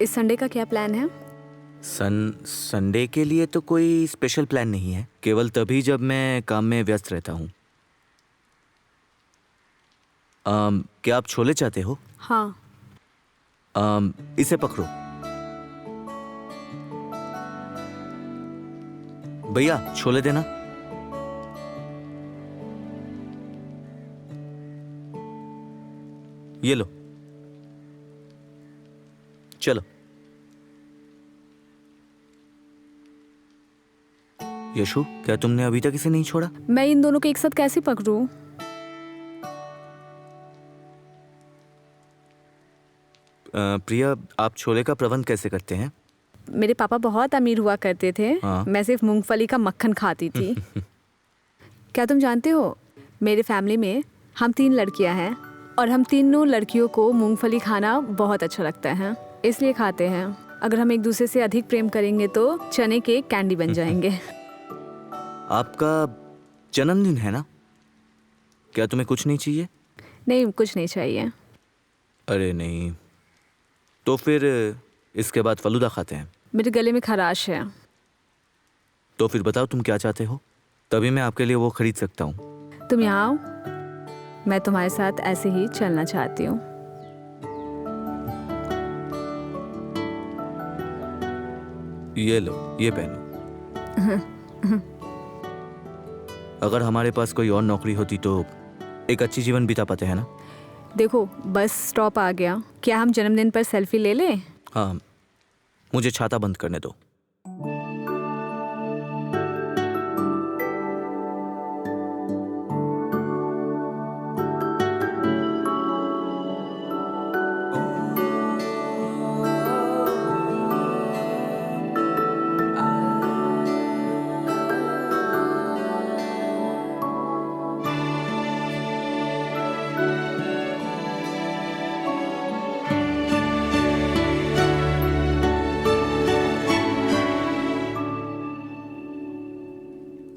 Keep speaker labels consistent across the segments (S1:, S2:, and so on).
S1: इस संडे का क्या प्लान है?
S2: संडे के लिए तो कोई स्पेशल प्लान नहीं है, केवल तभी जब मैं काम में व्यस्त रहता हूँ। क्या आप छोले चाहते हो?
S1: हाँ।
S2: इसे पकड़ो। भैया छोले देना। ये लो। चलो। यशु, क्या तुमने अभी तक इसे नहीं छोड़ा?
S1: मैं इन दोनों को एक साथ कैसे पकड़ूं?
S2: प्रिया, आप छोले का प्रबंध कैसे करते हैं?
S1: मेरे पापा बहुत अमीर हुआ करते थे।
S2: हाँ।
S1: मैं सिर्फ मूंगफली का मक्खन खाती थी। क्या तुम जानते हो, मेरे फैमिली में हम 3 लड़कियां हैं और हम तीनों लड़कियों को मूंगफली खाना बहुत अच्छा लगता है, इसलिए खाते हैं। अगर हम एक दूसरे से अधिक प्रेम करेंगे तो चने के कैंडी बन जाएंगे।
S2: आपका जन्मदिन है ना? क्या तुम्हें कुछ नहीं चाहिए?
S1: नहीं, कुछ नहीं चाहिए।
S2: अरे नहीं, तो फिर इसके बाद फलूदा खाते हैं।
S1: मेरे गले में खराश है।
S2: तो फिर बताओ तुम क्या चाहते हो, तभी मैं आपके लिए वो खरीद सकता हूँ।
S1: तुम यहाँ आओ, मैं तुम्हारे साथ ऐसे ही चलना चाहती हूँ।
S2: ये लो, ये पहनो। अगर हमारे पास कोई और नौकरी होती तो एक अच्छी जीवन बिता पाते हैं ना।
S1: देखो, बस स्टॉप आ गया। क्या हम जन्मदिन पर सेल्फी ले लें?
S2: हाँ, मुझे छाता बंद करने दो।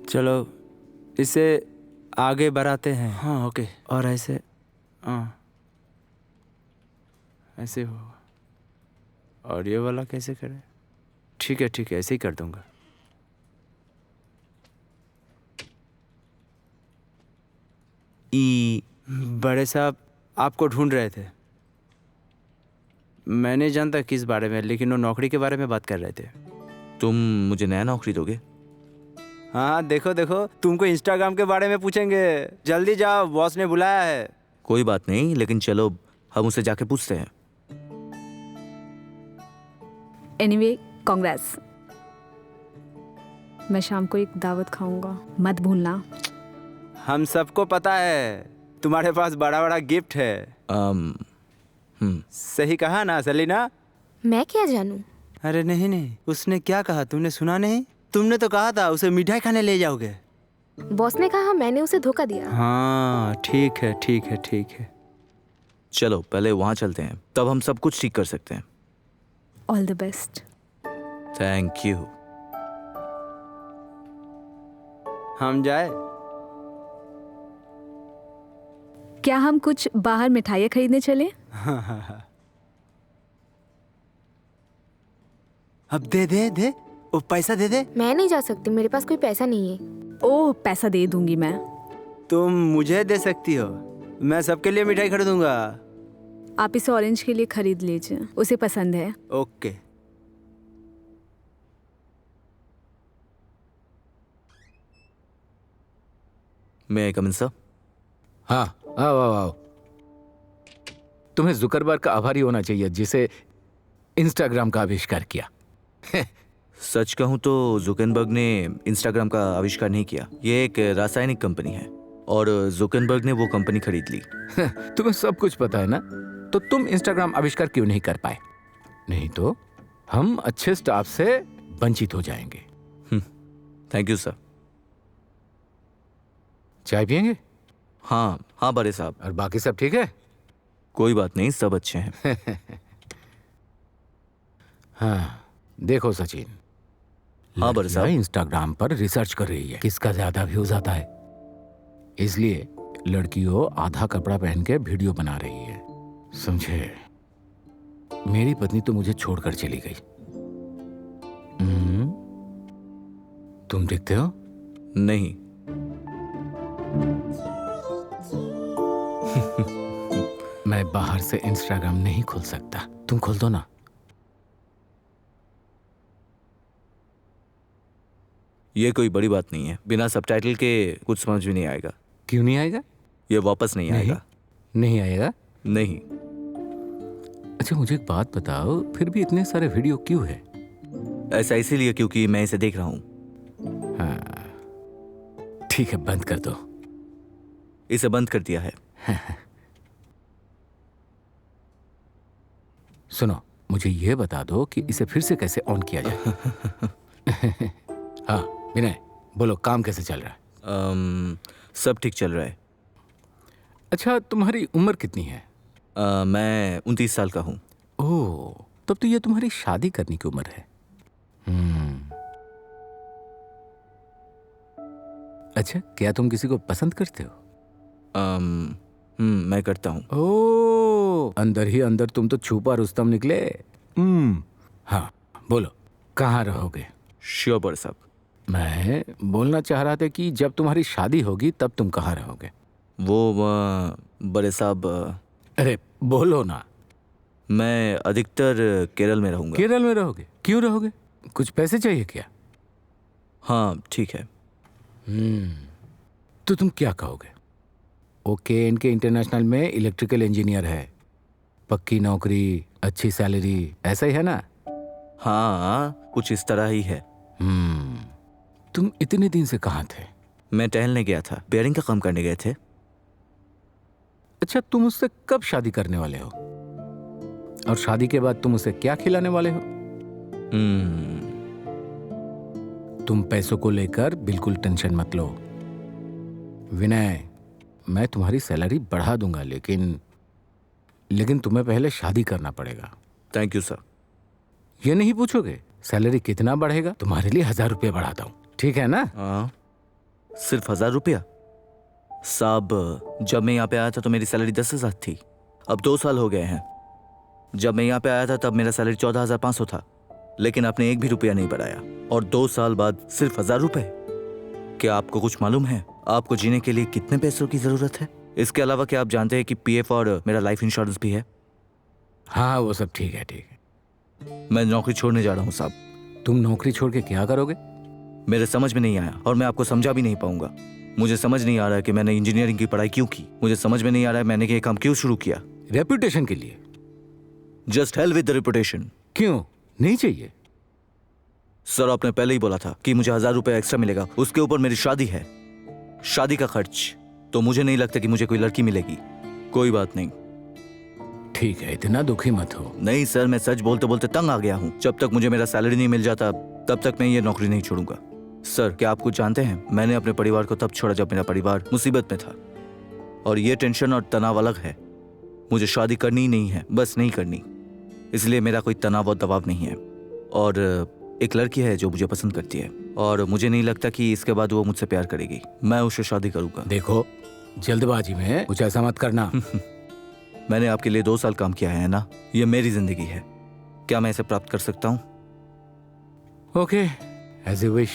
S3: चलो इसे आगे बढ़ाते हैं।
S2: हाँ, ओके।
S3: और ऐसे, हाँ ऐसे हो। और ये वाला कैसे करें? ठीक है ठीक है, ऐसे ही कर दूंगा। बड़े साहब आपको ढूंढ रहे थे। मैं नहीं जानता किस बारे में, लेकिन वो नौकरी के बारे में बात कर रहे थे।
S2: तुम मुझे नया नौकरी दोगे?
S3: हाँ देखो देखो, तुमको इंस्टाग्राम के बारे में पूछेंगे। जल्दी जाओ, बॉस ने बुलाया है।
S2: कोई बात नहीं, लेकिन चलो हम उसे जाके पूछते हैं।
S1: एनीवे, कांग्रेस। मैं शाम को एक दावत खाऊंगा, मत भूलना।
S3: हम सबको पता है तुम्हारे पास बड़ा बड़ा गिफ्ट है। सही कहा ना सलीना?
S4: मैं क्या जानूं?
S3: अरे नहीं नहीं, उसने क्या कहा तुमने सुना नहीं? तुमने तो कहा था उसे मिठाई खाने ले जाओगे।
S4: बॉस ने कहा मैंने उसे धोखा दिया।
S3: हाँ ठीक है ठीक है ठीक है।
S2: चलो पहले वहां चलते हैं, तब हम सब कुछ ठीक कर सकते हैं।
S1: All the best.
S2: Thank you.
S3: हम जाए?
S1: क्या हम कुछ बाहर मिठाइयाँ खरीदने चले?
S3: अब दे दे दे, वो पैसा दे दे।
S4: मैं नहीं जा सकती, मेरे पास कोई पैसा नहीं है।
S1: ओह, पैसा दे दूंगी मैं।
S3: तुम मुझे दे सकती हो, मैं सबके लिए मिठाई खरीदूंगा।
S1: आप इसे ऑरेंज के लिए खरीद लीजिए, उसे पसंद है।
S3: ओके।
S2: मैं कम इन सर?
S5: हाँ, आओ आओ आओ। तुम्हें जुकरबर्ग का आभारी होना चाहिए जिसे इंस्टाग्राम का आविष्कार किया।
S2: सच कहूं तो जुकरबर्ग ने इंस्टाग्राम का आविष्कार नहीं किया। ये एक रासायनिक कंपनी है और जुकरबर्ग ने वो कंपनी खरीद ली।
S5: तुम्हें सब कुछ पता है ना, तो तुम इंस्टाग्राम आविष्कार क्यों नहीं कर पाए? नहीं तो हम अच्छे स्टाफ से वंचित हो जाएंगे।
S2: Thank you sir.
S5: चाय पियेंगे?
S2: हाँ हाँ बड़े साहब।
S5: और बाकी सब ठीक है?
S2: कोई बात नहीं, सब अच्छे हैं।
S5: हाँ देखो सचिन,
S2: हाँ बड़े साहब।
S5: इंस्टाग्राम पर रिसर्च कर रही है किसका ज्यादा व्यूज आता है, इसलिए लड़कियों आधा कपड़ा पहन के वीडियो बना रही है, समझे? मेरी पत्नी तो मुझे छोड़कर चली गई। तुम देखते हो?
S2: नहीं।
S5: मैं बाहर से इंस्टाग्राम नहीं खोल सकता, तुम खोल दो ना।
S2: ये कोई बड़ी बात नहीं है, बिना सबटाइटल के कुछ समझ भी नहीं आएगा।
S5: क्यों नहीं आएगा?
S2: ये वापस नहीं आएगा।
S5: नहीं आएगा?
S2: नहीं।
S5: अच्छा मुझे एक बात बताओ, फिर भी इतने सारे वीडियो क्यों है?
S2: ऐसा इसीलिए क्योंकि मैं इसे देख रहा हूँ।
S5: हाँ ठीक है, बंद कर दो।
S2: इसे बंद कर दिया है।
S5: सुनो, मुझे ये बता दो कि इसे फिर से कैसे ऑन किया जाए। हाँ विनय, बोलो काम कैसे चल रहा है?
S2: सब ठीक चल रहा है।
S5: अच्छा तुम्हारी उम्र कितनी है?
S2: मैं 29 साल का हूँ।
S5: ओह, तब तो ये तुम्हारी शादी करने की उम्र है। अच्छा, क्या तुम किसी को पसंद करते हो?
S2: मैं करता हूँ।
S5: ओह, अंदर ही अंदर तुम तो छुपा रुस्तम निकले। हाँ बोलो, कहाँ रहोगे?
S2: श्योर बड़े साहब।
S5: मैं बोलना चाह रहा था कि जब तुम्हारी शादी होगी तब तुम कहाँ रहोगे?
S2: वो बड़े साहब,
S5: अरे बोलो ना।
S2: मैं अधिकतर केरल में रहूँगा।
S5: केरल में रहोगे? क्यों रहोगे? कुछ पैसे चाहिए क्या?
S2: हाँ ठीक है।
S5: तो तुम क्या कहोगे? ओके, इनके इंटरनेशनल में इलेक्ट्रिकल इंजीनियर है, पक्की नौकरी, अच्छी सैलरी, ऐसा ही है ना?
S2: हाँ कुछ इस तरह ही है।
S5: तुम इतने दिन से कहाँ थे?
S2: मैं टहलने गया था, बेयरिंग का काम करने गए थे।
S5: अच्छा, तुम उससे कब शादी करने वाले हो? और शादी के बाद तुम उसे क्या खिलाने वाले हो? तुम पैसों को लेकर बिल्कुल टेंशन मत लो विनय, मैं तुम्हारी सैलरी बढ़ा दूंगा, लेकिन तुम्हें पहले शादी करना पड़ेगा।
S2: Thank you sir.
S5: ये नहीं पूछोगे सैलरी कितना बढ़ेगा? तुम्हारे लिए 1000 रुपये बढ़ाता हूँ, ठीक है ना?
S2: हाँ, सिर्फ 1000 रुपया? साहब, जब मैं यहाँ पे आया था तो मेरी सैलरी 10,000 थी। अब 2 साल हो गए हैं। जब मैं यहाँ पे आया था तब मेरा सैलरी 14,500 था, लेकिन आपने एक भी रुपया नहीं बढ़ाया, और 2 साल बाद सिर्फ 1000 रुपए। क्या आपको कुछ मालूम है आपको जीने के लिए कितने पैसों की जरूरत है? इसके अलावा क्या आप जानते हैं कि पीएफ और मेरा लाइफ इंश्योरेंस भी है?
S5: हाँ वो सब ठीक है, ठीक है।
S2: मैं नौकरी छोड़ने जा रहा हूँ साहब।
S5: तुम नौकरी छोड़ के क्या करोगे?
S2: मेरे समझ में नहीं आया और मैं आपको समझा भी नहीं पाऊंगा। मुझे समझ नहीं आ रहा है कि मैंने इंजीनियरिंग की पढ़ाई क्यों की। मुझे समझ में नहीं आ रहा है मैंने ये काम क्यों शुरू किया।
S5: रेपुटेशन के लिए।
S2: Just hell with the reputation.
S5: क्यों नहीं चाहिए?
S2: सर, आपने पहले ही बोला था कि मुझे 1000 रुपए एक्स्ट्रा मिलेगा, उसके ऊपर मेरी शादी है, शादी का खर्च। तो मुझे नहीं लगता कि मुझे कोई लड़की मिलेगी। कोई बात नहीं।
S5: ठीक है, इतना दुखी मत हो।
S2: नहीं सर, मैं सच बोलते बोलते तंग आ गया हूँ। जब तक मुझे मेरा सैलरी नहीं मिल जाता तब तक मैं ये नौकरी नहीं छोड़ूंगा। सर, क्या आप कुछ जानते हैं, मैंने अपने परिवार को तब छोड़ा जब मेरा परिवार मुसीबत में था, और ये टेंशन और तनाव अलग है। मुझे शादी करनी ही नहीं है, बस नहीं करनी, इसलिए मेरा कोई तनाव और दबाव नहीं है। और एक लड़की है जो मुझे पसंद करती है, और मुझे नहीं लगता कि इसके बाद वो मुझसे प्यार करेगी। मैं उससे शादी करूंगा।
S5: देखो, जल्दबाजी में कुछ ऐसा मत करना।
S2: मैंने आपके लिए 2 साल काम किया है ना, ये मेरी जिंदगी है। क्या मैं इसे प्राप्त कर सकता हूँ?
S5: Okay, as you wish.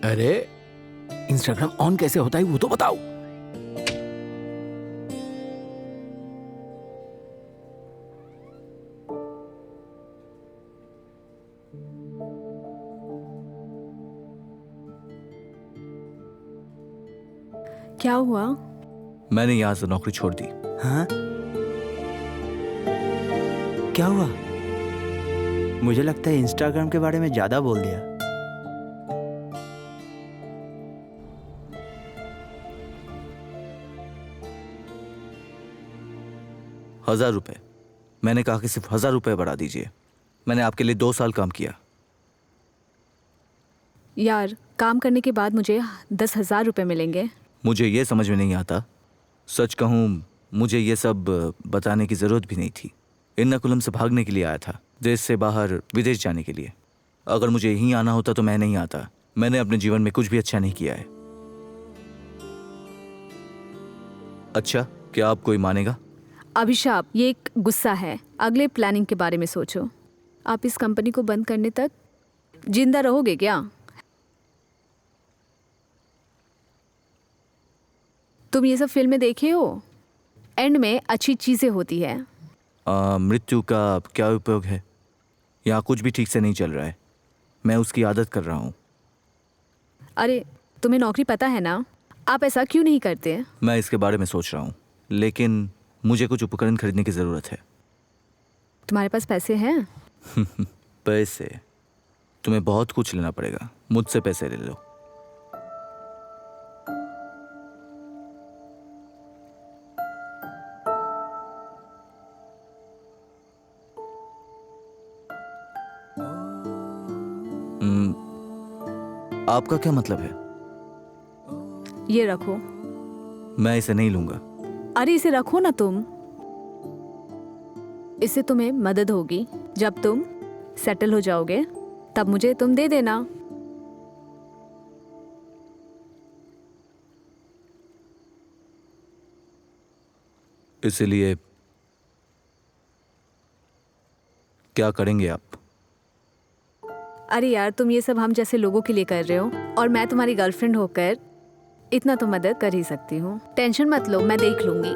S5: अरे, इंस्टाग्राम ऑन कैसे होता है वो तो बताओ।
S1: क्या हुआ?
S2: मैंने यहाँ से नौकरी छोड़ दी।
S3: हाँ, क्या हुआ? मुझे लगता है इंस्टाग्राम के बारे में ज्यादा बोल दिया।
S2: हजार रुपए। मैंने कहा कि सिर्फ 1000 रुपए बढ़ा दीजिए। मैंने आपके लिए 2 साल काम किया।
S1: यार, काम करने के बाद मुझे 10,000 रुपये मिलेंगे।
S2: मुझे ये समझ में नहीं आता। सच कहूँ, मुझे ये सब बताने की ज़रूरत भी नहीं थी। एर्नाकुलम से भागने के लिए आया था, देश से बाहर विदेश जाने के लिए। अगर मुझे यहीं आना होता तो मैं नहीं आता। मैंने अपने जीवन में कुछ भी अच्छा नहीं किया है। अच्छा, क्या आप कोई मानेगा?
S1: अभिशाप, ये एक गुस्सा है। अगले प्लानिंग के बारे में सोचो। आप इस कंपनी को बंद करने तक जिंदा रहोगे क्या? तुम ये सब फिल्में देखे हो? एंड में अच्छी चीजें होती है।
S2: मृत्यु का क्या उपयोग है? यहाँ कुछ भी ठीक से नहीं चल रहा है। मैं उसकी आदत कर रहा हूँ।
S1: अरे तुम्हें नौकरी पता है ना, आप ऐसा क्यों नहीं करते?
S2: मैं इसके बारे में सोच रहा हूँ, लेकिन मुझे कुछ उपकरण खरीदने की ज़रूरत है।
S1: तुम्हारे पास पैसे हैं?
S2: पैसे? तुम्हें बहुत कुछ लेना पड़ेगा। मुझसे पैसे ले लो। आपका क्या मतलब है?
S1: ये रखो।
S2: मैं इसे नहीं लूंगा।
S1: अरे इसे रखो ना तुम। इससे तुम्हें मदद होगी। जब तुम सेटल हो जाओगे तब मुझे तुम दे देना।
S2: इसलिए क्या करेंगे आप?
S1: अरे यार, तुम ये सब हम जैसे लोगों के लिए कर रहे हो, और मैं तुम्हारी गर्लफ्रेंड होकर इतना तो मदद कर ही सकती हूँ। टेंशन मत लो, मैं देख लूंगी।